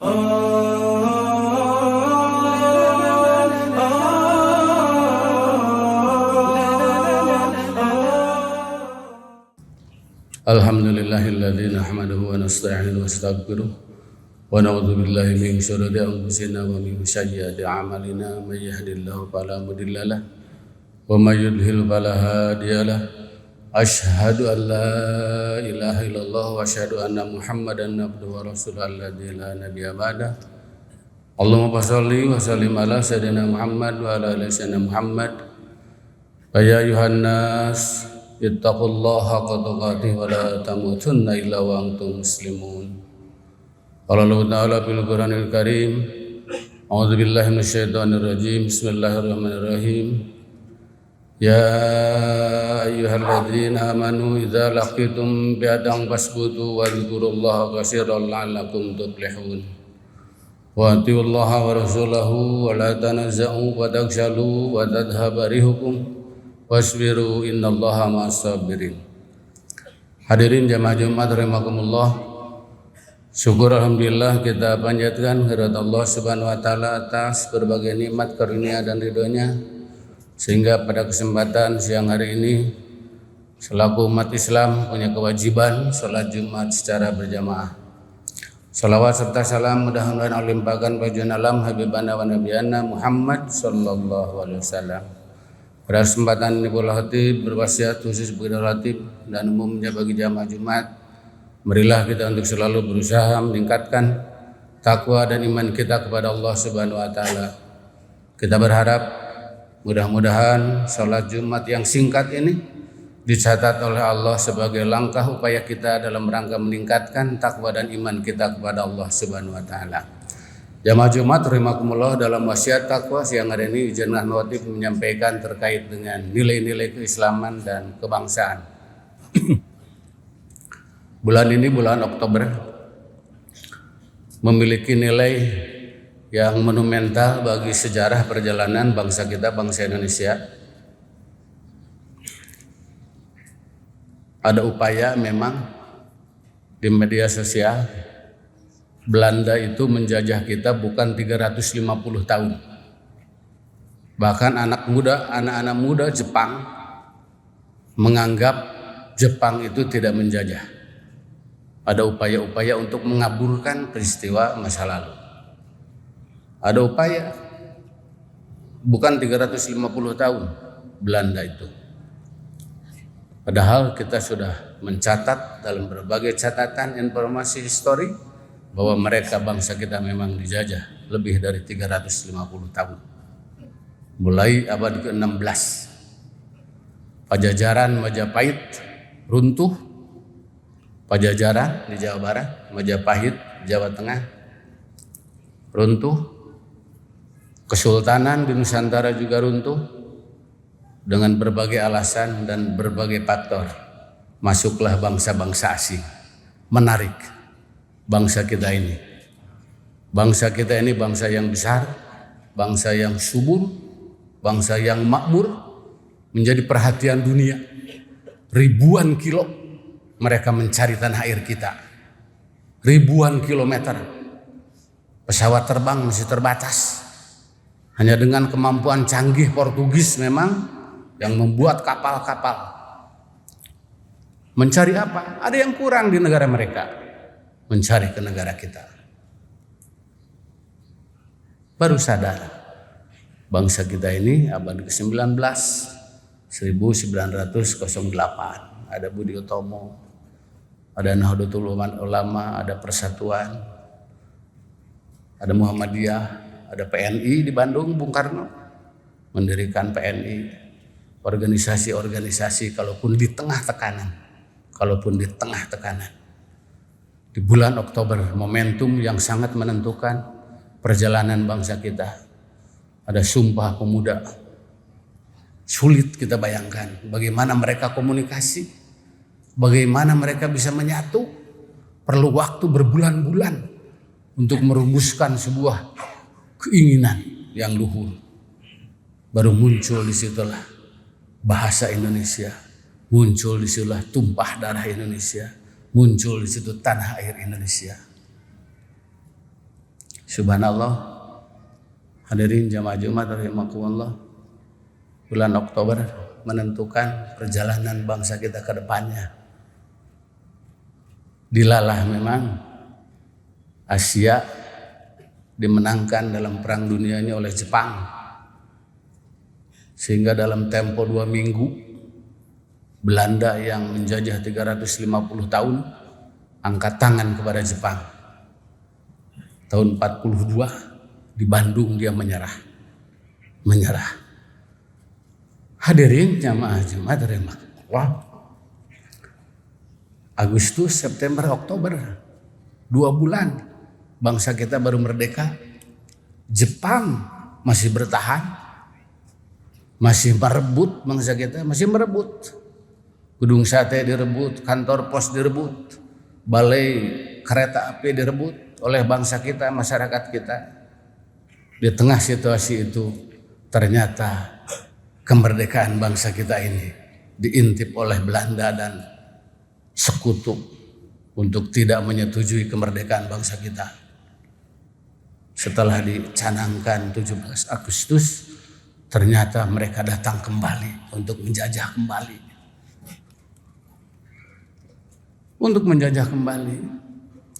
Alhamdulillahilladzi nahmaduhu wa nasta'inuhu wa nastaghfiruh wa na'udzu billahi min syururi anfusina wa min sayyiati a'malina may yahdihillahu fala mudilla lahu wa may yudlil fala hadiya lahu asyhadu an la ilaha illallah wa asyhadu anna muhammadan abduhu wa rasuluhu alladzi la nabiyya ba'da. Allahumma shalli wa sallim ala sayyidina Muhammad wa ala ali sayyidina Muhammad. Ya ayuhan nas ittaqullaha haqqa tuqatih wa la tamutunna illa wa antum muslimun. Qala Allah Ta'ala fil Qur'anil Karim, a'udzu billahi minasyaitonir rajim. Bismillahirrahmanirrahim. Ya ayyuhalladzina amanu idza laqitum bi'adan fasbutu wa dzkurullaha katsiran la'allakum tuflihun. Wa atiullaha wa rasulahu wa la tanazza'u wa takshalu wa tadhhaba rihukum wasbiru innallaha ma'as-sabirin. Hadirin jamaah Jumat rahimakumullah. Syukur alhamdulillah kita panjatkan kehadirat Allah Subhanahu wa taala atas berbagai nikmat karunia dan ridhonya, sehingga pada kesempatan siang hari ini selaku umat Islam punya kewajiban salat Jumat secara berjamaah. Salawat serta salam mudah-mudahan Allah limpahkan pada alam habibana wa nabiyana Muhammad sallallahu alaihi wasallam. Pada kesempatan ini pula Khatib berwasiat khusus bagi Khatib dan umumnya bagi jamaah Jumat, marilah kita untuk selalu berusaha meningkatkan takwa dan iman kita kepada Allah Subhanahu wa taala. Kita berharap mudah-mudahan salat Jumat yang singkat ini dicatat oleh Allah sebagai langkah upaya kita dalam rangka meningkatkan takwa dan iman kita kepada Allah Subhanahu wa taala. Jamaah Jumat rahimakumullah, dalam wasiat takwa siang hari ini izin Khatib menyampaikan terkait dengan nilai-nilai keislaman dan kebangsaan. Bulan ini, bulan Oktober, memiliki nilai yang monumental bagi sejarah perjalanan bangsa kita, bangsa Indonesia. Ada upaya memang di media sosial, Belanda itu menjajah kita bukan 350 tahun. Bahkan anak-anak muda Jepang menganggap Jepang itu tidak menjajah. Ada upaya-upaya untuk mengaburkan peristiwa masa lalu. Ada upaya bukan 350 tahun Belanda itu. Padahal kita sudah mencatat dalam berbagai catatan informasi histori bahwa mereka bangsa kita memang dijajah lebih dari 350 tahun. Mulai abad ke-16, Pajajaran Majapahit runtuh. Pajajaran di Jawa Barat, Majapahit Jawa Tengah runtuh. Kesultanan di Nusantara juga runtuh dengan berbagai alasan dan berbagai faktor. Masuklah bangsa-bangsa asing, menarik bangsa kita ini. Bangsa kita ini bangsa yang besar, bangsa yang subur, bangsa yang makmur, menjadi perhatian dunia. Ribuan kilo mereka mencari tanah air kita. Ribuan kilometer. Pesawat terbang masih terbatas. Hanya dengan kemampuan canggih Portugis memang yang membuat kapal-kapal. Mencari apa? Ada yang kurang di negara mereka. Mencari ke negara kita. Baru sadar bangsa kita ini abad ke-19, 1908, ada Budi Utomo, ada Nahdlatul Ulama, ada Persatuan, ada Muhammadiyah, ada PNI di Bandung, Bung Karno mendirikan PNI, organisasi-organisasi kalaupun di tengah tekanan. Di bulan Oktober, momentum yang sangat menentukan perjalanan bangsa kita. Ada Sumpah Pemuda. Sulit kita bayangkan bagaimana mereka komunikasi, bagaimana mereka bisa menyatu. Perlu waktu berbulan-bulan untuk merumuskan sebuah keinginan yang luhur. Baru muncul disitulah bahasa Indonesia, muncul disitulah tumpah darah Indonesia, muncul di situ tanah air Indonesia. Subhanallah, hadirin jamaah Jumat rahimakumullah, bulan Oktober menentukan perjalanan bangsa kita ke depannya. Dilalah memang Asia dimenangkan dalam perang dunia ini oleh Jepang, sehingga dalam tempo 2 minggu Belanda yang menjajah 350 tahun angkat tangan kepada Jepang. Tahun 42 di Bandung dia menyerah. Hadirin jamaah Jumat rahimakumullah, Agustus, September, Oktober, 2 bulan bangsa kita baru merdeka. Jepang masih bertahan, masih merebut, bangsa kita masih merebut. Gedung sate direbut, kantor pos direbut, balai kereta api direbut oleh bangsa kita, masyarakat kita. Di tengah situasi itu ternyata kemerdekaan bangsa kita ini diintip oleh Belanda dan sekutu untuk tidak menyetujui kemerdekaan bangsa kita. Setelah dicanangkan 17 Agustus, ternyata mereka datang kembali untuk menjajah kembali.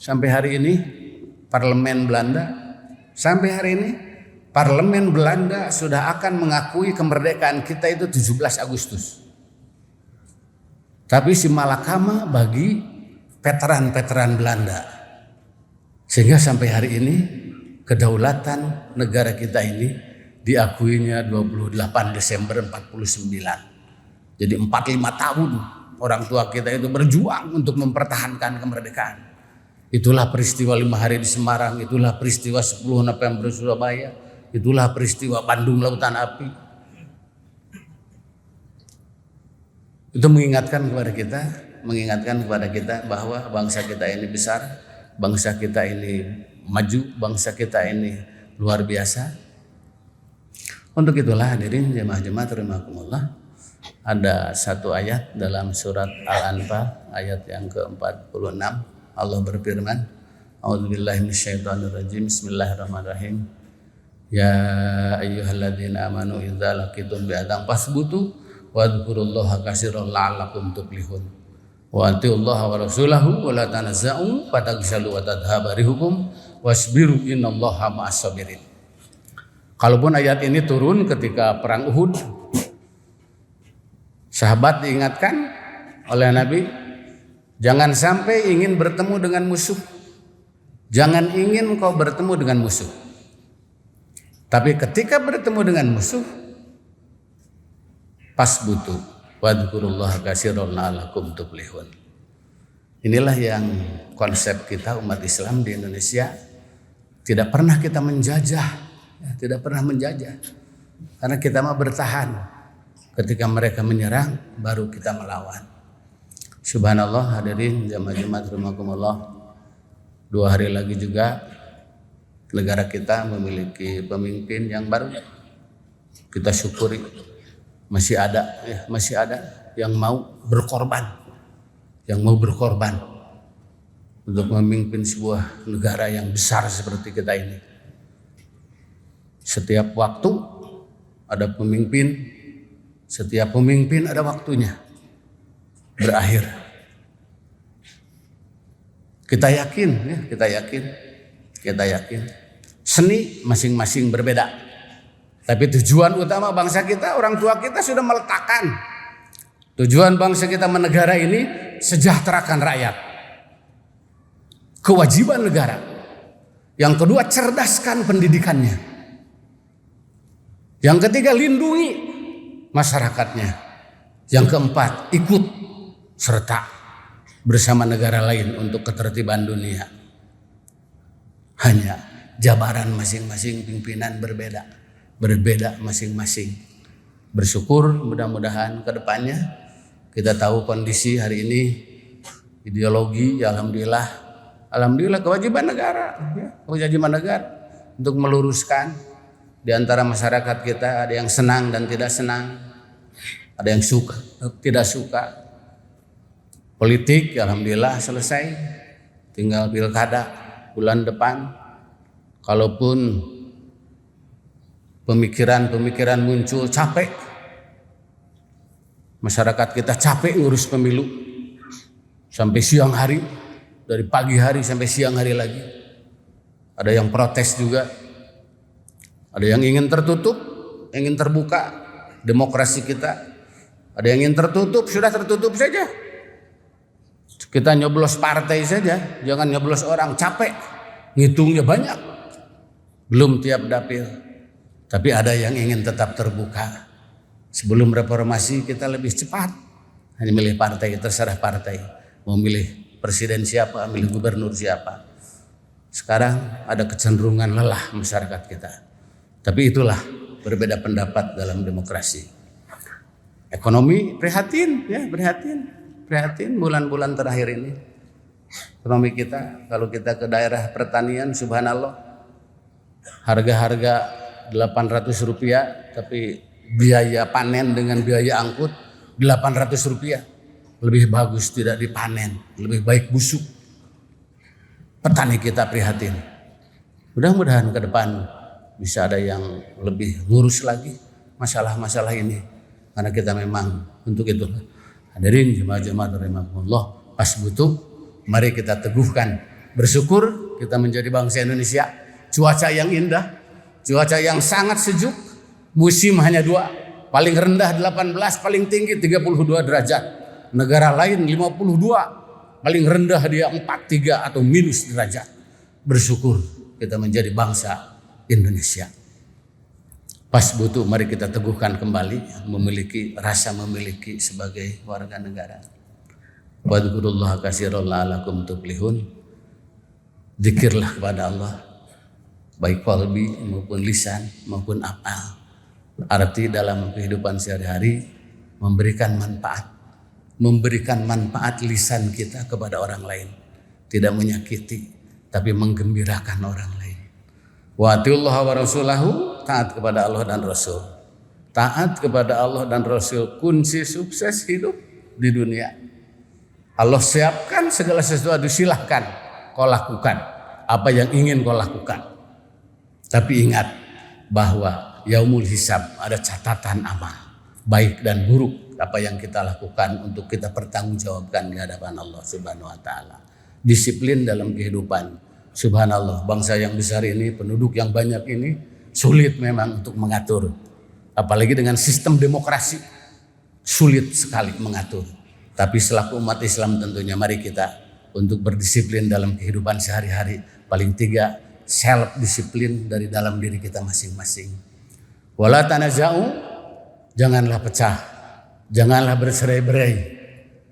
Sampai hari ini parlemen Belanda sudah akan mengakui kemerdekaan kita itu 17 Agustus. Tapi si malakama bagi veteran-veteran Belanda. Sehingga sampai hari ini kedaulatan negara kita ini diakuinya 28 Desember 49. Jadi 45 tahun orang tua kita itu berjuang untuk mempertahankan kemerdekaan. Itulah peristiwa 5 hari di Semarang, itulah peristiwa 10 November Surabaya, itulah peristiwa Bandung Lautan Api. Itu mengingatkan kepada kita bahwa bangsa kita ini besar, bangsa kita ini maju, bangsa kita ini luar biasa. Untuk itulah hadirin jemaah-jemaah rahimakumullah, ada satu ayat dalam surat Al-Anfal ayat yang ke-46. Allah berfirman, A'udzubillahi minasyaitonirrajim, bismillahirrahmanirrahim. Ya ayyuhalladzina amanu idza laqitum bi'adan fasbutu wadhkurullaha katsiran la'allakum tuflihun. Wa atiullaha wa rasulahu wa la tanazza'u fatagsalu wa tadhhabu rihukum wasbiru innallaha ma'as sabirin. Kalaupun ayat ini turun ketika perang Uhud, sahabat diingatkan oleh Nabi, jangan sampai ingin bertemu dengan musuh. Jangan ingin kau bertemu dengan musuh. Tapi ketika bertemu dengan musuh, fasbutu wadhkurullaha katsiran la'allakum tuflihun. Inilah yang konsep kita umat Islam di Indonesia. Tidak pernah kita menjajah, karena kita mau bertahan. Ketika mereka menyerang, baru kita melawan. Subhanallah, hadirin jamaah Jumat rahimakumullah, 2 hari lagi juga negara kita memiliki pemimpin yang baru. Kita syukuri masih ada yang mau berkorban untuk memimpin sebuah negara yang besar seperti kita ini. Setiap waktu ada pemimpin, setiap pemimpin ada waktunya berakhir. Kita yakin seni masing-masing berbeda, tapi tujuan utama bangsa kita, orang tua kita sudah meletakkan tujuan bangsa kita menegara ini sejahterakan rakyat, kewajiban negara. Yang kedua, cerdaskan pendidikannya. Yang ketiga, lindungi masyarakatnya. Yang keempat, ikut serta bersama negara lain untuk ketertiban dunia. Hanya jabaran masing-masing pimpinan berbeda masing-masing. Bersyukur mudah-mudahan ke depannya kita tahu kondisi hari ini, ideologi, ya alhamdulillah kewajiban negara untuk meluruskan di antara masyarakat kita. Ada yang senang dan tidak senang, ada yang suka tidak suka. Politik alhamdulillah selesai, tinggal pilkada bulan depan. Kalaupun pemikiran muncul, capek. Masyarakat kita capek ngurus pemilu. Sampai siang hari, dari pagi hari sampai siang hari lagi. Ada yang protes juga. Ada yang ingin tertutup, ingin terbuka demokrasi kita. Ada yang ingin tertutup, sudah tertutup saja. Kita nyoblos partai saja, jangan nyoblos orang, capek. Ngitungnya banyak. Belum tiap dapil. Tapi ada yang ingin tetap terbuka. Sebelum reformasi kita lebih cepat. Hanya milih partai, terserah partai. Mau milih presiden siapa, milih gubernur siapa. Sekarang ada kecenderungan lelah masyarakat kita. Tapi itulah berbeda pendapat dalam demokrasi. Ekonomi prihatin, ya prihatin bulan-bulan terakhir ini. Ekonomi kita, kalau kita ke daerah pertanian, subhanallah, harga-harga Rp800, tapi biaya panen dengan biaya angkut Rp800. Lebih bagus tidak dipanen, lebih baik busuk. Petani kita prihatin. Mudah-mudahan ke depan bisa ada yang lebih ngurus lagi masalah-masalah ini. Karena kita memang untuk itu. Hadirin jemaah-jemaah rahimakumullah, pas butuh, mari kita teguhkan. Bersyukur kita menjadi bangsa Indonesia. Cuaca yang indah, cuaca yang sangat sejuk. Musim hanya 2, paling rendah 18, paling tinggi 32 derajat. Negara lain 52, paling rendah dia 43 atau minus derajat. Bersyukur kita menjadi bangsa Indonesia. Pas butuh mari kita teguhkan kembali rasa memiliki sebagai warga negara. Wadzukurullaha katsiran la'allakum tuflihun. Zikirlah kepada Allah baik qalbi maupun lisan maupun afal. Arti dalam kehidupan sehari-hari memberikan manfaat lisan kita kepada orang lain, tidak menyakiti tapi menggembirakan orang lain. Wa atiullaha wa rasulahu, taat kepada Allah dan Rasul. Taat kepada Allah dan Rasul kunci sukses hidup di dunia. Allah siapkan segala sesuatu, silahkan kau lakukan apa yang ingin kau lakukan. Tapi ingat bahwa yaumul hisab, ada catatan amal baik dan buruk apa yang kita lakukan untuk kita pertanggungjawabkan di hadapan Allah Subhanahu wa taala. Disiplin dalam kehidupan. Subhanallah, bangsa yang besar ini, penduduk yang banyak ini sulit memang untuk mengatur. Apalagi dengan sistem demokrasi, sulit sekali mengatur. Tapi selaku umat Islam tentunya mari kita untuk berdisiplin dalam kehidupan sehari-hari. Paling 3, self disiplin dari dalam diri kita masing-masing. Wala tanaza'u, janganlah pecah, janganlah bercerai-berai.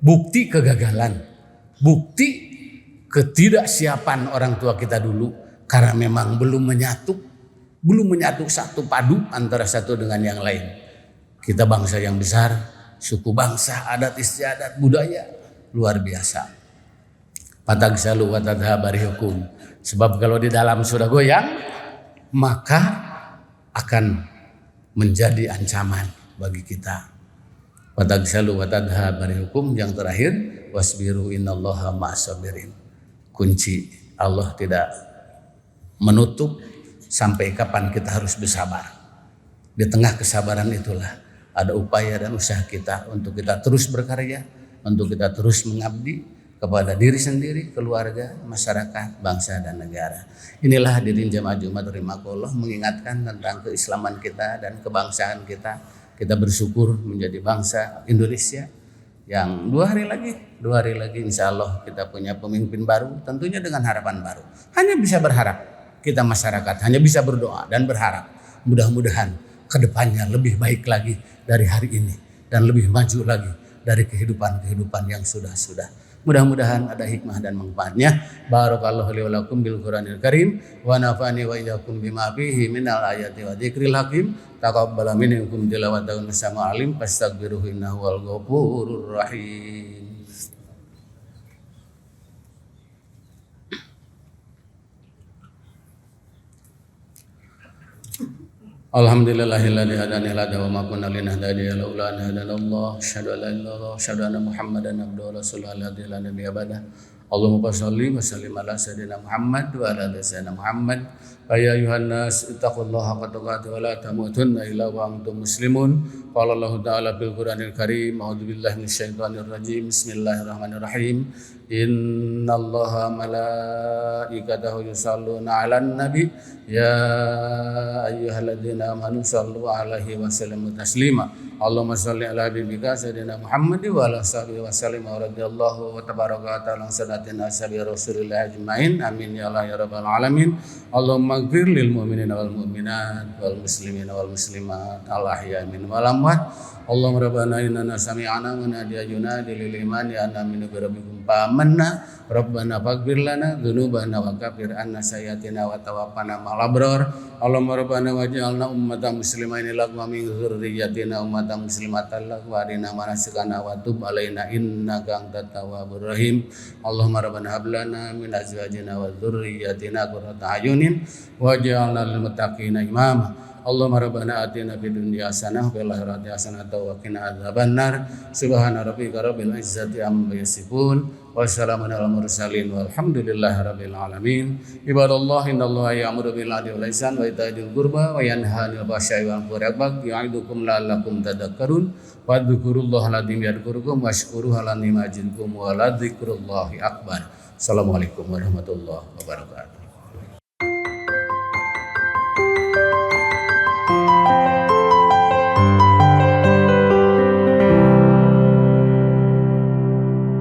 Bukti kegagalan, bukti ketidaksiapan orang tua kita dulu karena memang belum menyatu satu padu antara satu dengan yang lain. Kita bangsa yang besar, suku bangsa, adat istiadat, budaya luar biasa. Patagsalu wa tadhabari hukum. Sebab kalau di dalam sudah goyang, maka akan menjadi ancaman bagi kita. Patagsalu wa tadhabari hukum. Yang terakhir, wasbiru innallaha ma'as-sabirin. Kunci Allah tidak menutup sampai kapan kita harus bersabar. Di tengah kesabaran itulah ada upaya dan usaha kita untuk kita terus berkarya, untuk kita terus mengabdi kepada diri sendiri, keluarga, masyarakat, bangsa dan negara. Inilah hadirin jamaah Jumat rahimakumullah mengingatkan tentang keislaman kita dan kebangsaan kita. Kita bersyukur menjadi bangsa Indonesia yang 2 hari lagi insya Allah kita punya pemimpin baru, tentunya dengan harapan baru. Hanya bisa berharap, kita masyarakat hanya bisa berdoa dan berharap mudah-mudahan kedepannya lebih baik lagi dari hari ini dan lebih maju lagi dari kehidupan yang sudah-sudah. Mudah-mudahan ada hikmah dan manfaatnya. Barakallahu li wa lakum bil Qur'anil Karim wa nafani wa iyyakum bima fihi minal ayati wa dzikril hakim. Taqabbal minkum tilawatahu sama alim fastaghfiruhu innahu wal ghafurur rahim. Alhamdulillahilladzi hadana ila wa ma kunna linahtadiya laula an hadana Allah. Asyhadu an la ilaha illallah, asyhadu anna Muhammadan abduhu wa rasuluhu alladzi la nabiyya ba'dahu. Allahumma shalli wa sallim ala sayyidina Muhammad wa ala ali sayyidina Muhammad. Ya ayuhan nas ittaqullaha haqqa tuqatih wa la tamutunna illa wa antum muslimun. Qala Allah ta'ala bil Qur'anil Karim, a'udzu billahi minasyaitonir rajim. Bismillahirrahmanirrahim. Innallaha malaikatahu yusholluna 'alan nabi ya ayyuhalladzina amanu shallu 'alaihi wa sallimu taslima. Allahumma shalli ala habibika sayyidina Muhammad wa ala sahbihi wa sallim wa radhiyallahu wa tabaraka ta'ala sadatina sabi rasulillah ajmain. Amin ya Allah ya rabbal alamin. Allahumma ighfir lil mu'minina wal mu'minat wal muslimina wal muslimat al ahya'i minhum wal amwat. Allahumma rabbana inna sami'na munadiyan yunadi lil imani anna aminu bi rabbikum fa amanna rabbana faghfir lana dzunubana wa kaffir anna sayyi'atina wa tawaffana ma'al abrar. Allahumma rabbana waj'alna ummatan muslimin lak wa min dzurriyyatina ummatan muslimatan lak wa arina manasikana wa tub alaina innaka antat tawwabur rahim. Allahumma rabbana hab lana min azwajina wa dzurriyyatina qurrata a'yunin waj'alna lil muttaqina imama. Allahumma rabbana atina fid dunya hasanah wa fil akhirati hasanah wa qina adzabannar. Subhana rabbika rabbil izzati amma yasifun wa salamun alal mursalin walhamdulillahi rabbil alamin. Ibadallah innallaha ya'muru bil 'adli wal ihsan wa ita'i dzil qurba wa yanha 'anil fahsya'i wal munkari wal baghi ya'idukum la'allakum tadhakkarun. Wadhkurullaha ladzim yadhkurukum washkuruhu 'ala ni'matihi wa la dzikrullahi akbar. Assalamualaikum warahmatullahi wabarakatuh.